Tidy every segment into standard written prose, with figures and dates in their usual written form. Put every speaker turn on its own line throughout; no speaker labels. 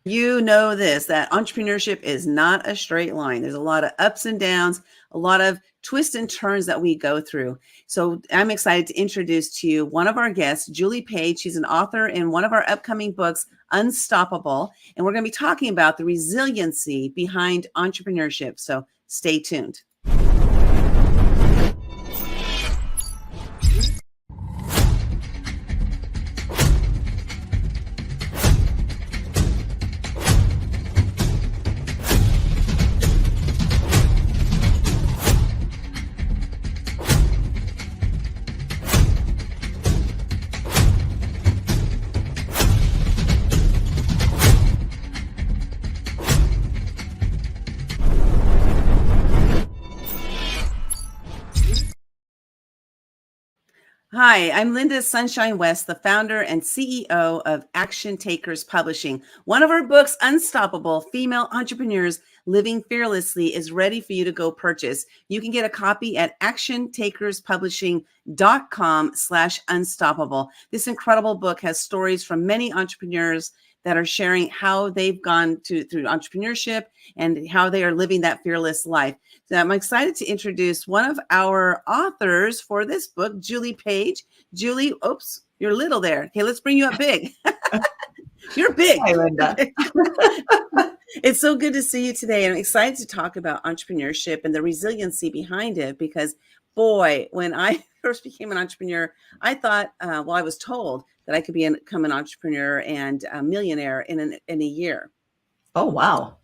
You know this, that entrepreneurship is not a straight line. There's a lot of ups and downs, a lot of twists and turns that we go through. So I'm excited to introduce to you one of our guests, Julie Page. She's an author in one of our upcoming books, Unstoppable. And we're going to be talking about the resiliency behind entrepreneurship. So stay tuned. Hi, I'm Linda Sunshine West, the founder and CEO of Action Takers Publishing. One of our books, Unstoppable, Female Entrepreneurs Living Fearlessly, is ready for you to go purchase. You can get a copy at actiontakerspublishing.com/unstoppable. This incredible book has stories from many entrepreneurs that are sharing how they've gone through entrepreneurship and how they are living that fearless life. So I'm excited to introduce one of our authors for this book, Julie Page. Julie, oops, you're little there. Okay, let's bring you up big. You're big.
Hi, Linda.
It's so good to see you today. I'm excited to talk about entrepreneurship and the resiliency behind it because, boy, when I first became an entrepreneur, I thought, I was told that I could become an entrepreneur and a millionaire in a year.
Oh, wow.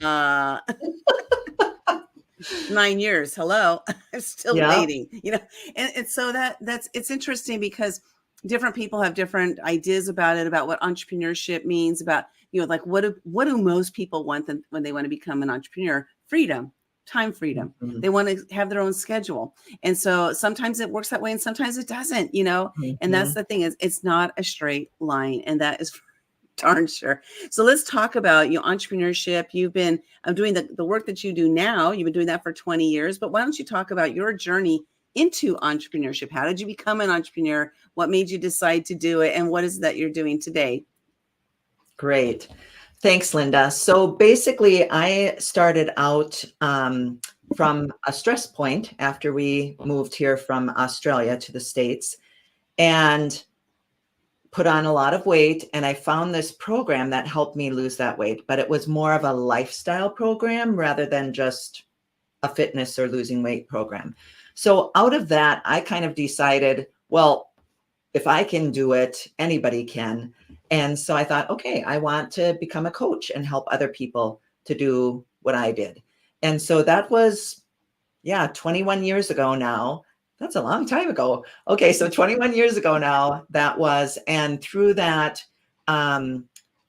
9 years. Hello. I'm still waiting, and so it's interesting because different people have different ideas about it, about what entrepreneurship means, about, like what do most people want when they want to become an entrepreneur? Freedom, time freedom. Mm-hmm. They want to have their own schedule. And so sometimes it works that way and sometimes it doesn't, mm-hmm. And that's the thing, is it's not a straight line. And that is darn sure. So let's talk about entrepreneurship. You've been doing the work that you do now. You've been doing that for 20 years, but why don't you talk about your journey into entrepreneurship? How did you become an entrepreneur? What made you decide to do it? And what is it that you're doing today?
Great. Thanks, Linda. So basically, I started out from a stress point after we moved here from Australia to the States and put on a lot of weight. And I found this program that helped me lose that weight, but it was more of a lifestyle program rather than just a fitness or losing weight program. So out of that, I kind of decided, well, if I can do it, anybody can. And so I thought, okay, I want to become a coach and help other people to do what I did. And so that was, 21 years ago now. That's a long time ago. Okay, so 21 years ago now that was, and through that,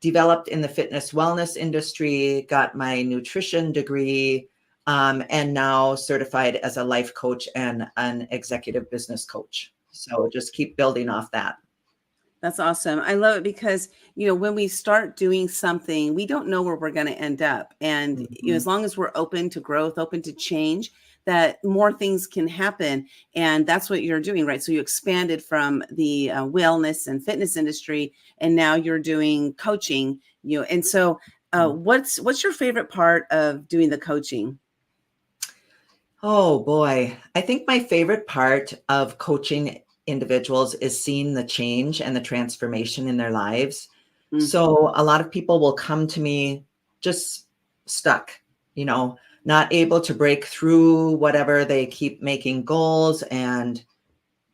developed in the fitness wellness industry, got my nutrition degree, and now certified as a life coach and an executive business coach. So just keep building off that.
That's awesome. I love it because, when we start doing something, we don't know where we're going to end up. And
Mm-hmm.
As long as we're open to growth, open to change, that more things can happen. And that's what you're doing, right? So you expanded from the wellness and fitness industry, and now you're doing coaching, and so what's your favorite part of doing the coaching?
Oh boy. I think my favorite part of coaching individuals is seeing the change and the transformation in their lives. Mm-hmm. So a lot of people will come to me just stuck, not able to break through whatever. They keep making goals and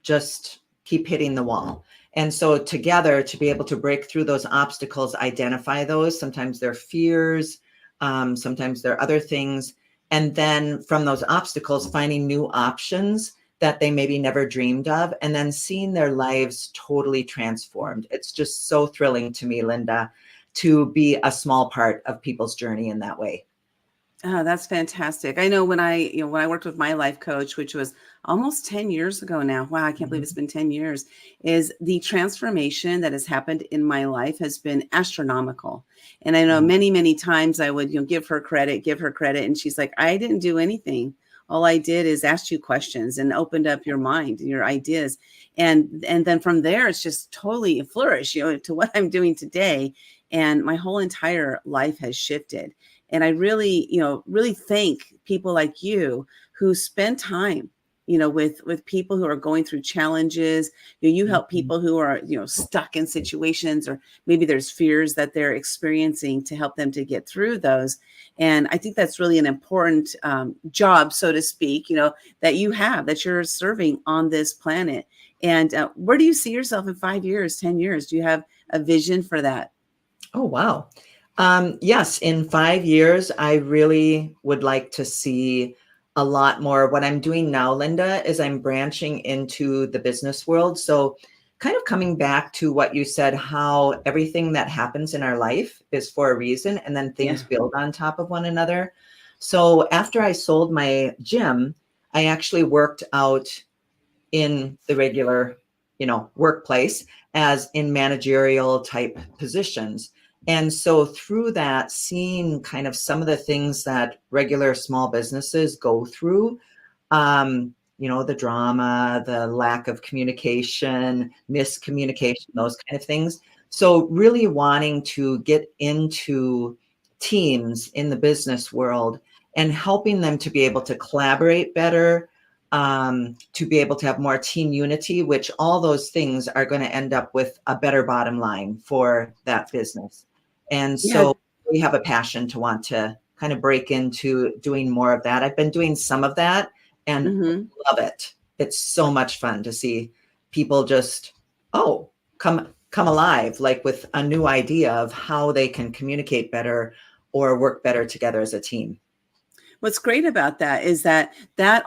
just keep hitting the wall. And so together to be able to break through those obstacles, identify those, sometimes they're fears, sometimes they're other things. And then from those obstacles, finding new options that they maybe never dreamed of, and then seeing their lives totally transformed. It's just so thrilling to me, Linda, to be a small part of people's journey in that way.
Oh, that's fantastic. I know when I worked with my life coach, which was almost 10 years ago now. Wow, I can't believe it's been 10 years. Is the transformation that has happened in my life has been astronomical. And I know many, many times I would, give her credit. And she's like, I didn't do anything. All I did is ask you questions and opened up your mind and your ideas. And then from there, it's just totally flourished, to what I'm doing today. and my whole entire life has shifted. And I really, really thank people like you who spend time, with people who are going through challenges. You help
Mhm.
people who are, stuck in situations, or maybe there's fears that they're experiencing, to help them to get through those. And I think that's really an important job, so to speak, that you have, that you're serving on this planet. And where do you see yourself in 5 years, 10 years? Do you have a vision for that?
Oh, wow. Yes, in 5 years, I really would like to see a lot more. What I'm doing now, Linda, is I'm branching into the business world. So, kind of coming back to what you said, how everything that happens in our life is for a reason, and then things
Yeah.
build on top of one another. So, after I sold my gym, I actually worked out in the regular, workplace as in managerial type positions. And so through that, seeing kind of some of the things that regular small businesses go through, the drama, the lack of communication, miscommunication, those kind of things. So really wanting to get into teams in the business world and helping them to be able to collaborate better, to be able to have more team unity, which all those things are going to end up with a better bottom line for that business. And
Yeah.
so we have a passion to want to kind of break into doing more of that. I've been doing some of that and
Hmm.
love it. It's so much fun to see people just, oh, come alive, like with a new idea of how they can communicate better or work better together as a team.
What's great about that is that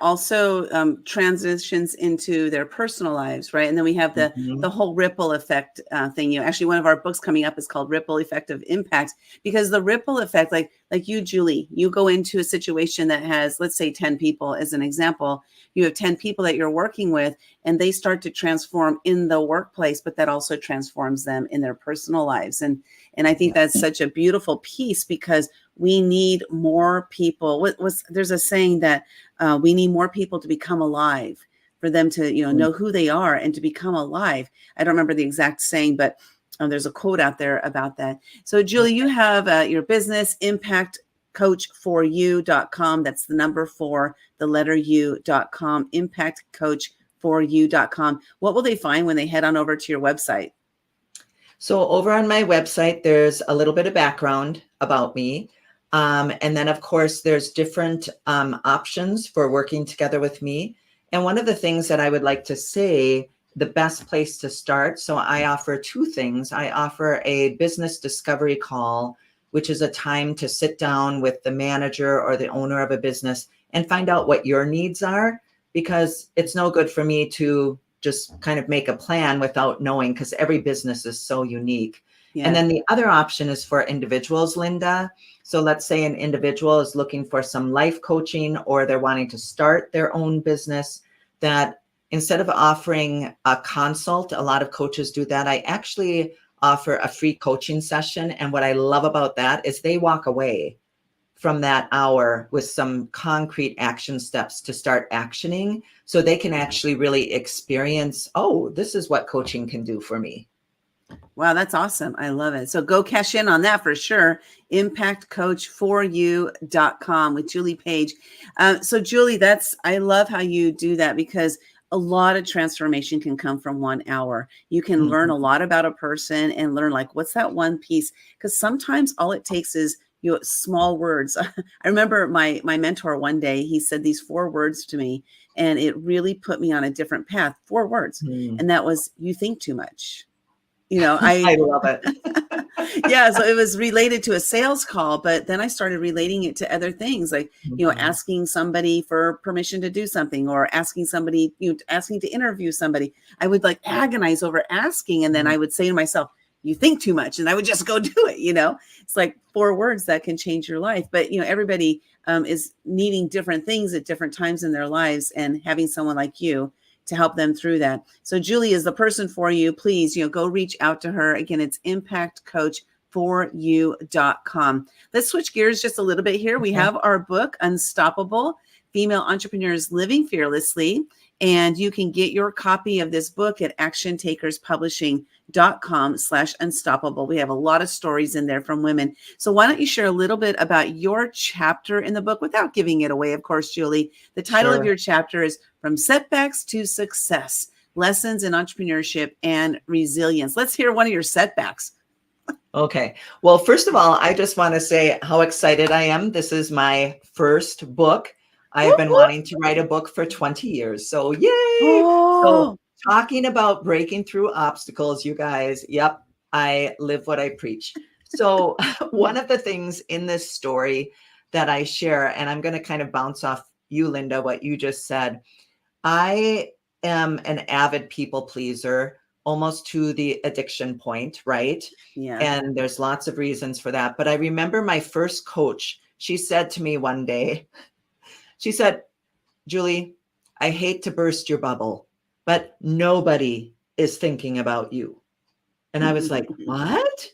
also transitions into their personal lives, right? And then we have the
Mhm.
whole ripple effect thing. Actually, one of our books coming up is called Ripple Effect of Impact, because the ripple effect, like you, Julie, you go into a situation that has, let's say, 10 people as an example. You have 10 people that you're working with, and they start to transform in the workplace, but that also transforms them in their personal lives. And I think
Yeah.
that's such a beautiful piece, because we need more people. There's a saying that we need more people to become alive, for them to know who they are and to become alive. I don't remember the exact saying, but there's a quote out there about that. So Julie, you have your business, impactcoach4u.com. That's the number 4, the letter u.com, impactcoach4u.com. What will they find when they head on over to your website?
So over on my website, there's a little bit of background about me. And then, of course, there's different options for working together with me. And one of the things that I would like to say, the best place to start. So I offer 2 things. I offer a business discovery call, which is a time to sit down with the manager or the owner of a business and find out what your needs are, because it's no good for me to just kind of make a plan without knowing, because every business is so unique. And
Yeah.
then the other option is for individuals, Linda. So let's say an individual is looking for some life coaching, or they're wanting to start their own business, that instead of offering a consult, a lot of coaches do that. I actually offer a free coaching session. And what I love about that is they walk away from that hour with some concrete action steps to start actioning, so they can actually really experience, oh, this is what coaching can do for me.
Wow, that's awesome. I love it. So go cash in on that for sure. Impactcoach4u.com with Julie Page. So Julie, I love how you do that, because a lot of transformation can come from 1 hour. You can learn a
Mhm.
lot about a person and learn, like, what's that one piece? Because sometimes all it takes is small words. I remember my mentor one day, he said these 4 words to me, and it really put me on a different path. 4 words.
Mhm.
And that was, you think too much. I
I love it.
yeah, so it was related to a sales call, but then I started relating it to other things, like,
Mhm.
asking somebody for permission to do something, or asking somebody, asking to interview somebody. I would like agonize over asking, and then
Mhm.
I would say to myself, you think too much, and I would just go do it. It's like 4 words that can change your life. But everybody is needing different things at different times in their lives, and having someone like you to help them through that. So Julie is the person for you. Please, go reach out to her. Again, it's impactcoach4u.com. Let's switch gears just a little bit here. We
Okay.
have our book, Unstoppable: Female Entrepreneurs Living Fearlessly. And you can get your copy of this book at actiontakerspublishing.com/unstoppable. We have a lot of stories in there from women. So why don't you share a little bit about your chapter in the book without giving it away, of course, Julie. The title of your chapter is From Setbacks to Success, Lessons in Entrepreneurship and Resilience. Let's hear one of your setbacks.
Okay. Well, first of all, I just want to say how excited I am. This is my first book. I've been wanting to write a book for 20 years. So yay. So talking about breaking through obstacles, you guys, yep, I live what I preach. So one of the things in this story that I share, and I'm going to kind of bounce off you, Linda, what you just said. I am an avid people pleaser, almost to the addiction point, right?
Yeah.
And there's lots of reasons for that. But I remember my first coach, she said to me one day, she said, Julie, I hate to burst your bubble, but nobody is thinking about you. And I was like, what?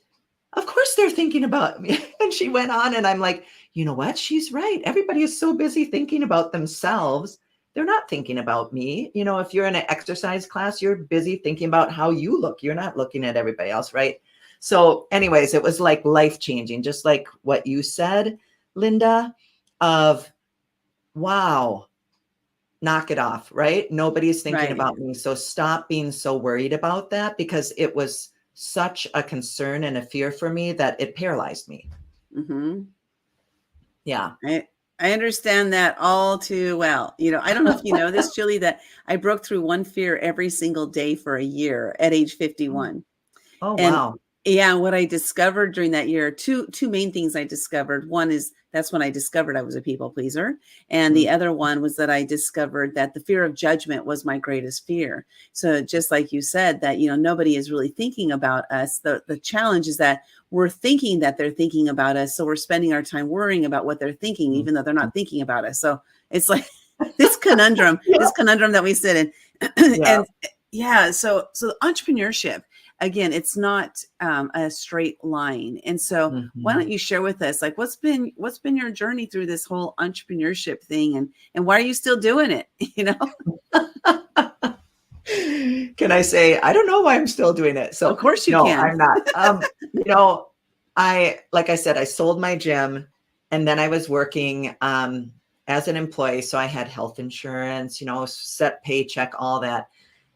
Of course they're thinking about me. And she went on, and I'm like, you know what? She's right. Everybody is so busy thinking about themselves. They're not thinking about me. You know, if you're in an exercise class, you're busy thinking about how you look. You're not looking at everybody else, right? So anyways, it was like life-changing, just like what you said, Linda, of wow, knock it off, right? Nobody's thinking about me. So stop being so worried about that, because it was such a concern and a fear for me that it paralyzed me.
Mm-hmm.
Yeah.
I understand that all too well. You know, I don't know if you know this, Julie, that I broke through one fear every single day for a year at age 51.
Oh,
And
wow.
yeah, what I discovered during that year, two main things I discovered. One is that's when I discovered I was a people pleaser. And the other one was that I discovered that the fear of judgment was my greatest fear. So just like you said, that, you know, nobody is really thinking about us. The challenge is that we're thinking that they're thinking about us. So we're spending our time worrying about what they're thinking, even though they're not thinking about us. So it's like this conundrum, this conundrum that we sit in. And yeah, so entrepreneurship, again, it's not a straight line. And so why don't you share with us, like, what's been your journey through this whole entrepreneurship thing, and why are you still doing it? You know?
Can I say, I don't know why I'm still doing it. So
of course you
no,
can.
I'm not. You know, like I said, I sold my gym, and then I was working as an employee. So I had health insurance, you know, set paycheck, all that.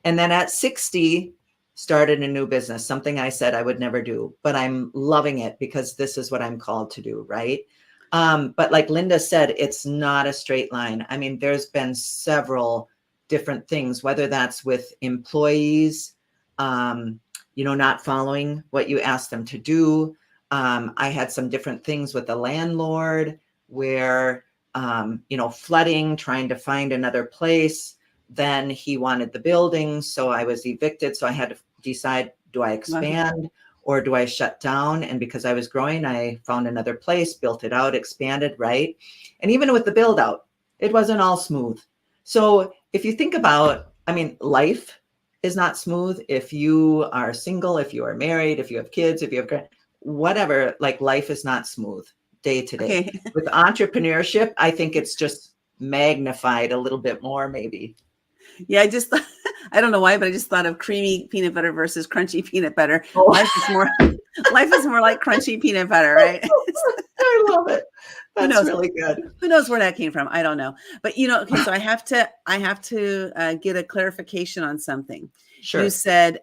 And then at 60, started a new business, something I said I would never do, but I'm loving it because this is what I'm called to do, right? But like Linda said, it's not a straight line. I mean, there's been several different things, whether that's with employees, you know, not following what you asked them to do. I had some different things with the landlord where, you know, flooding, trying to find another place. Then he wanted the building, so I was evicted. So I had to decide, do I expand or do I shut down? And because I was growing, I found another place, built it out, expanded, right? And even with the build out, it wasn't all smooth. So if you think about, I mean, life is not smooth. If you are single, if you are married, if you have kids, if you have whatever, like life is not smooth day to day.
Okay.
With entrepreneurship, I think it's just magnified a little bit more, maybe.
Yeah, I just thought, I don't know why, but I just thought of creamy peanut butter versus crunchy peanut butter.
Oh.
Life is more like crunchy peanut butter, right?
I love it. That's really good.
Who knows where that came from? I don't know. But you know, okay, so I have to get a clarification on something.
Sure.
You said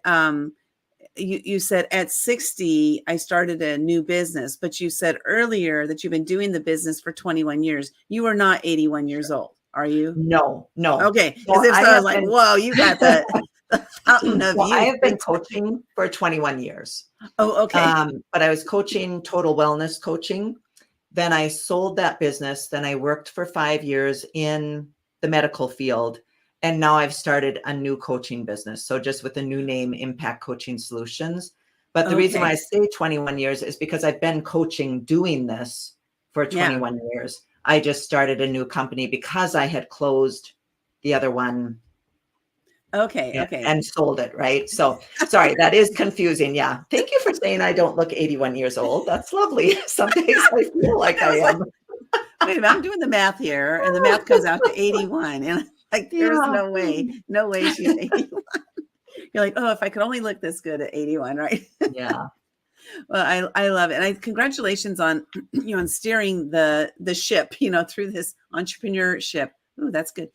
you said at 60 I started a new business, but you said earlier that you've been doing the business for 21 years. You are not 81 years old. Are you?
No.
Okay. Because if so, I was like, whoa, you got the fountain of youth.
I have been coaching for 21 years.
Oh, okay.
But I was coaching total wellness coaching. Then I sold that business. Then I worked for 5 years in the medical field. And now I've started a new coaching business. So just with a new name, Impact Coaching Solutions. But the reason why I say 21 years is because I've been coaching, doing this for 21 years. I just started a new company because I had closed the other one.
Okay.
And sold it, right? So sorry, that is confusing. Yeah. Thank you for saying I don't look 81 years old. That's lovely. Some days I feel like I am.
Wait a minute, I'm doing the math here, and the math comes out to 81. And Like there's
Yeah.
no way she's 81. You're like, oh, if I could only look this good at 81, right?
Yeah.
Well, I love it. And congratulations on, on steering the ship, through this entrepreneurship. Ooh, that's good.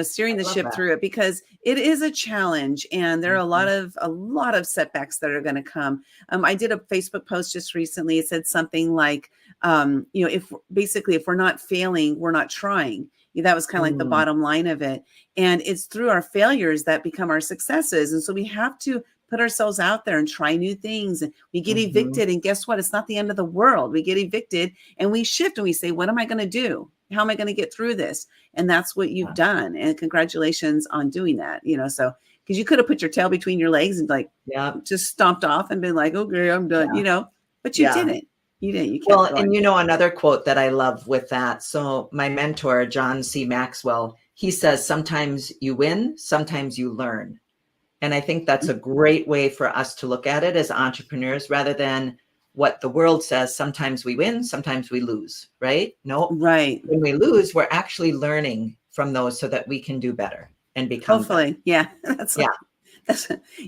Steering the
I love
ship
that.
through it, because it is a challenge, and there are
Mhm.
a lot of setbacks that are going to come. I did a Facebook post just recently. It said something like, if we're not failing, we're not trying. That was kind of like the
Mm.
bottom line of it. And it's through our failures that become our successes. And so we have to put ourselves out there and try new things. And we get
Mhm.
evicted, and guess what? It's not the end of the world. We get evicted and we shift and we say, what am I going to do? How am I going to get through this? And that's what you've
Yeah.
done. And congratulations on doing that, so because you could have put your tail between your legs and like
Yeah.
just stomped off and been like, okay, I'm done, but you
Yeah.
didn't. You didn't. You kept
Well, and
going.
another quote that I love with that. So my mentor, John C. Maxwell, he says, sometimes you win, sometimes you learn. And I think that's a great way for us to look at it as entrepreneurs, rather than what the world says. Sometimes we win, sometimes we lose, right? No,
Right.
when we lose, we're actually learning from those so that we can do better and become better.
Hopefully. Yeah. That's
Yeah.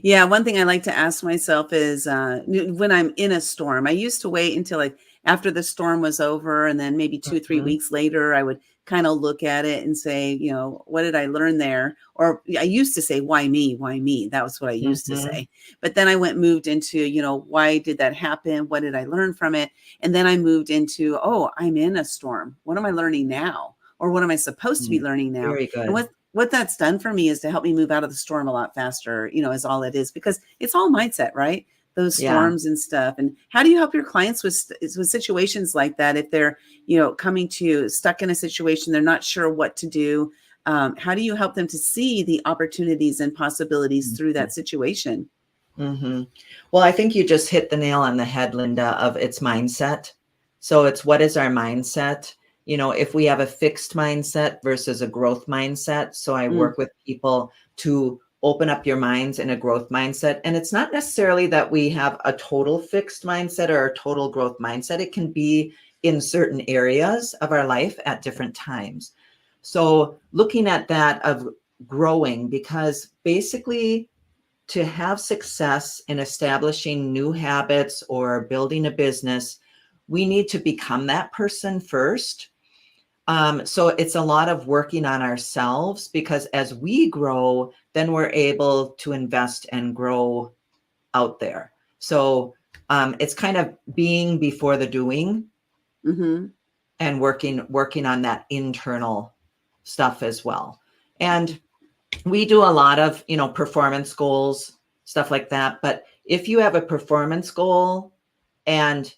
Yeah. One thing I like to ask myself is when I'm in a storm, I used to wait until like after the storm was over, and then maybe 2, 3
Mhm.
weeks later, I would kind of look at it and say, what did I learn there? Or I used to say, why me? Why me? That was what I used to
Mhm.
say. But then I moved into, why did that happen? What did I learn from it? And then I moved into, oh, I'm in a storm. What am I learning now? Or what am I supposed to be
Mm.
learning now?
Very
And
good.
what that's done for me is to help me move out of the storm a lot faster, is all it is, because it's all mindset, right? Those
Yeah.
storms and stuff. And how do you help your clients with situations like that? If they're, coming to you stuck in a situation, they're not sure what to do. How do you help them to see the opportunities and possibilities through that situation?
Mhm. Well, I think you just hit the nail on the head, Linda, of its mindset. So it's, what is our mindset? If we have a fixed mindset versus a growth mindset. So I
Mm,
work with people to open up your minds in a growth mindset. And it's not necessarily that we have a total fixed mindset or a total growth mindset. It can be in certain areas of our life at different times. So looking at that of growing, because basically, to have success in establishing new habits or building a business, we need to become that person first. So it's a lot of working on ourselves, because as we grow, then we're able to invest and grow out there. So it's kind of being before the doing,
mm-hmm.
and working on that internal stuff as well. And we do a lot of, performance goals, stuff like that. But if you have a performance goal, and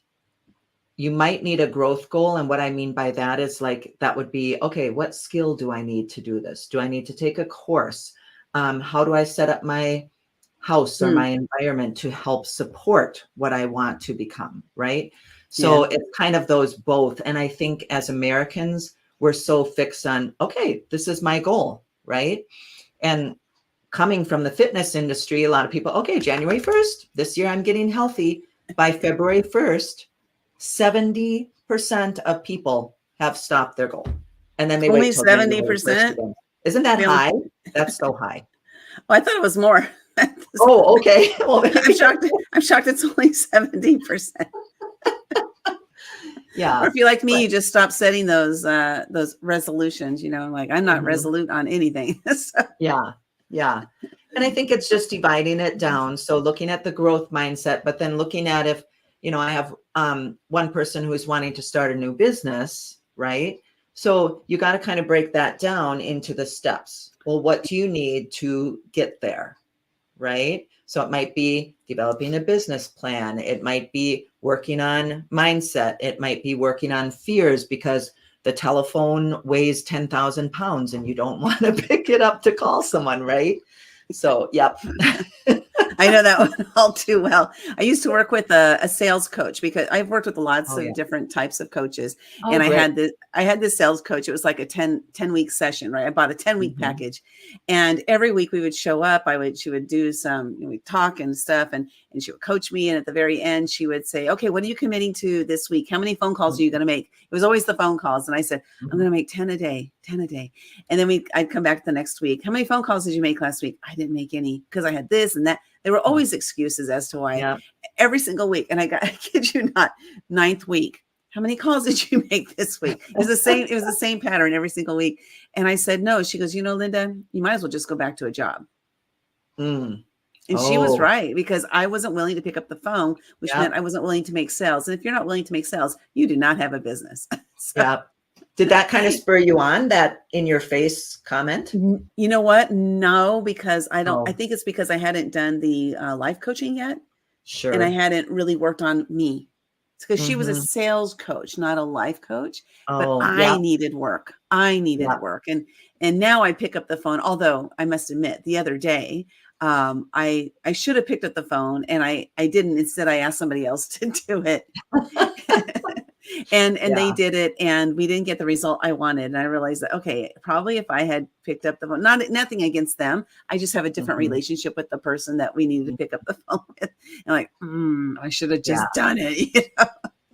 you might need a growth goal. And what I mean by that is, like, that would be, okay, what skill do I need to do this? Do I need to take a course? How do I set up my house or
Mm,
my environment to help support what I want to become? Right. So
yeah.
it's kind of those both. And I think as Americans, we're so fixed on, okay, this is my goal. Right. And coming from the fitness industry, a lot of people, okay, January 1st, this year I'm getting healthy. By February 1st, 70% of people have stopped their goal. And then they wait
Only
till January 1st
70%.
again. Isn't that
Really?
high? That's so high.
Oh, I thought it was more. At this
Oh,
point.
okay. Well,
I'm
maybe.
shocked. I'm shocked it's only 70%. Or
Yeah.
if you're like me,
But
you just stop setting those resolutions, like I'm not
mhm.
resolute on anything. So,
Yeah. Yeah. And I think it's just dividing it down. So looking at the growth mindset, but then looking at, if, I have one person who's wanting to start a new business, right? So you got to kind of break that down into the steps. Well, what do you need to get there? Right? So it might be developing a business plan. It might be working on mindset. It might be working on fears, because the telephone weighs 10,000 pounds and you don't want to pick it up to call someone, right? So, yep.
I know that one all too well. I used to work with a sales coach, because I've worked with lots
Oh, yeah.
of different types of coaches.
Oh,
And
great.
I had this sales coach. It was like a 10-week session, right? I bought a 10-week
Mhm.
package. And every week we would show up, she would do some, we'd talk and stuff. and she would coach me. And at the very end, she would say, okay, what are you committing to this week? How many phone calls are you going to make? It was always the phone calls. And I said, I'm going to make 10 a day. And then I'd come back the next week. How many phone calls did you make last week? I didn't make any because I had this and that. There were always excuses as to why every single week. And I kid you not, 9th week. How many calls did you make this week? It was the same pattern every single week. And I said, no. She goes, Linda, you might as well just go back to a job. And she was right, because I wasn't willing to pick up the phone, which meant I wasn't willing to make sales. And if you're not willing to make sales, you do not have a business.
Did that kind of spur you on, that in your face comment?
You know what? No, because I think it's because I hadn't done the life coaching yet.
Sure.
And I hadn't really worked on me. It's because she was a sales coach, not a life coach. But I needed work. Work. And now I pick up the phone. Although I must admit, the other day, I should have picked up the phone, and I didn't. Instead, I asked somebody else to do it. And they did it, and we didn't get the result I wanted. And I realized that, okay, probably if I had picked up the phone, nothing against them. I just have a different relationship with the person that we needed to pick up the phone with. And like, I should have just done it.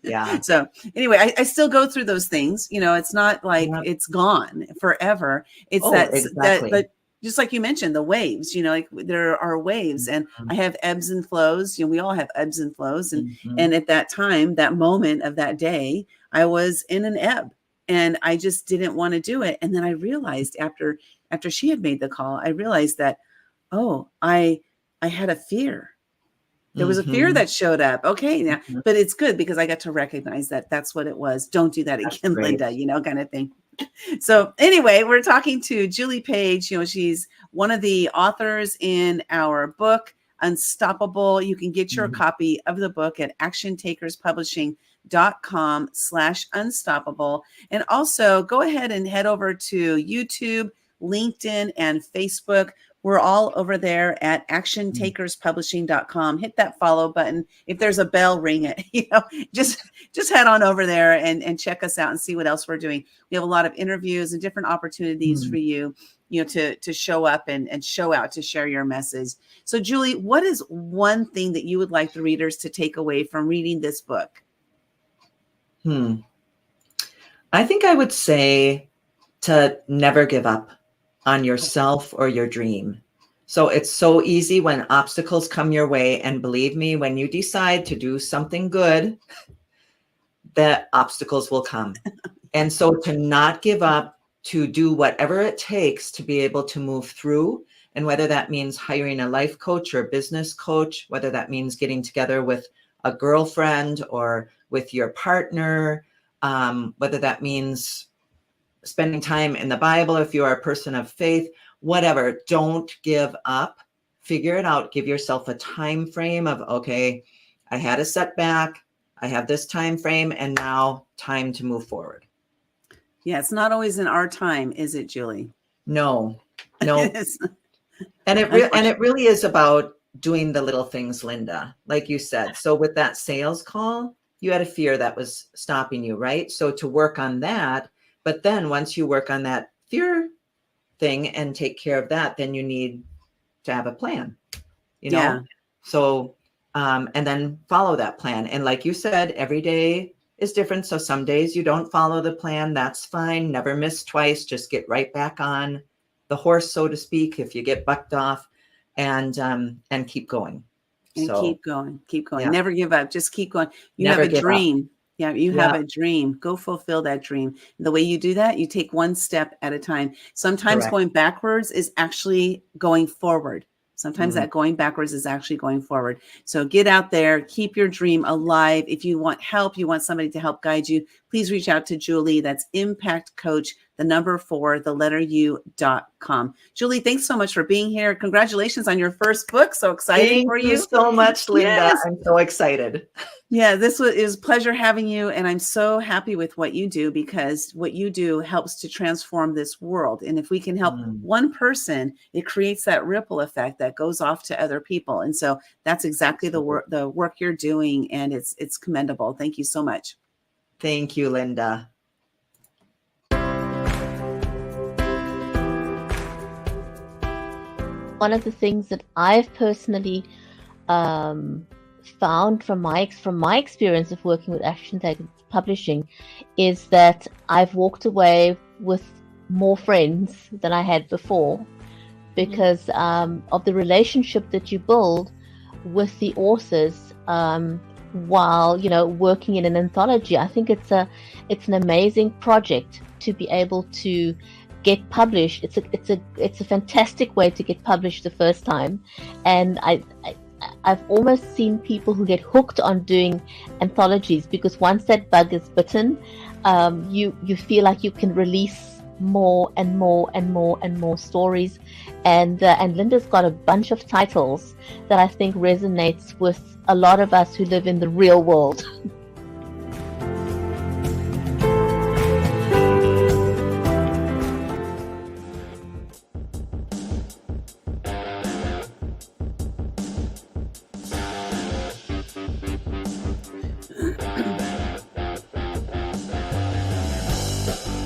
Yeah.
So anyway, I still go through those things. It's not like it's gone forever. It's that, but just like you mentioned, the waves, like there are waves, and I have ebbs and flows. We all have ebbs and flows. And at that time, that moment of that day, I was in an ebb, and I just didn't want to do it. And then I realized after she had made the call, I realized that, I had a fear. There was a fear that showed up. Okay. Now, but it's good because I got to recognize that that's what it was. Don't do that again, Linda, kind of thing. So anyway, we're talking to Julie Page. She's one of the authors in our book, Unstoppable. You can get your copy of the book at actiontakerspublishing.com/unstoppable. And also go ahead and head over to YouTube, LinkedIn, and Facebook. We're all over there at actiontakerspublishing.com. Hit that follow button. If there's a bell, ring it. Just head on over there and check us out and see what else we're doing. We have a lot of interviews and different opportunities for you, to show up and show out, to share your message. So, Julie, what is one thing that you would like the readers to take away from reading this book?
I think I would say to never give up on yourself or your dream. So it's so easy when obstacles come your way. And believe me, when you decide to do something good, the obstacles will come. And so to not give up, to do whatever it takes to be able to move through. And whether that means hiring a life coach or business coach, whether that means getting together with a girlfriend or with your partner, whether that means spending time in the Bible, if you are a person of faith, whatever, don't give up, figure it out, give yourself a time frame of, okay, I had a setback, I have this time frame, and now time to move forward.
Yeah, it's not always in our time, is it, Julie?
No. And it really is about doing the little things, Linda, like you said. So with that sales call, you had a fear that was stopping you, right? So to work on that. But then once you work on that fear thing and take care of that, then you need to have a plan, So, and then follow that plan. And like you said, every day is different. So some days you don't follow the plan. That's fine. Never miss twice. Just get right back on the horse, so to speak, if you get bucked off, and keep going.
Keep going.
Yeah.
Never give up. Just keep going. You
Never
have a dream.
Up.
Yeah, you have a dream. Go fulfill that dream. The way you do that, you take one step at a time. Sometimes going backwards is actually going forward. Sometimes that going backwards is actually going forward. So get out there, keep your dream alive. If you want help, you want somebody to help guide you, please reach out to Julie. That's Impact Coach, 4u.com. Julie, thanks so much for being here. Congratulations on your first book. So excited for you.
Thank you so much, Linda. Yes. I'm so excited.
Yeah, it was a pleasure having you. And I'm so happy with what you do, because what you do helps to transform this world. And if we can help one person, it creates that ripple effect that goes off to other people. And so that's exactly the work you're doing. And it's commendable. Thank you so much.
Thank you, Linda.
One of the things that I've personally found from my experience of working with Action Tag Publishing is that I've walked away with more friends than I had before, because of the relationship that you build with the authors while working in an anthology. I think it's an amazing project to be able to get published. It's a fantastic way to get published the first time, and I've almost seen people who get hooked on doing anthologies, because once that bug is bitten, you feel like you can release more and more and more and more stories, and Linda's got a bunch of titles that I think resonates with a lot of us who live in the real world.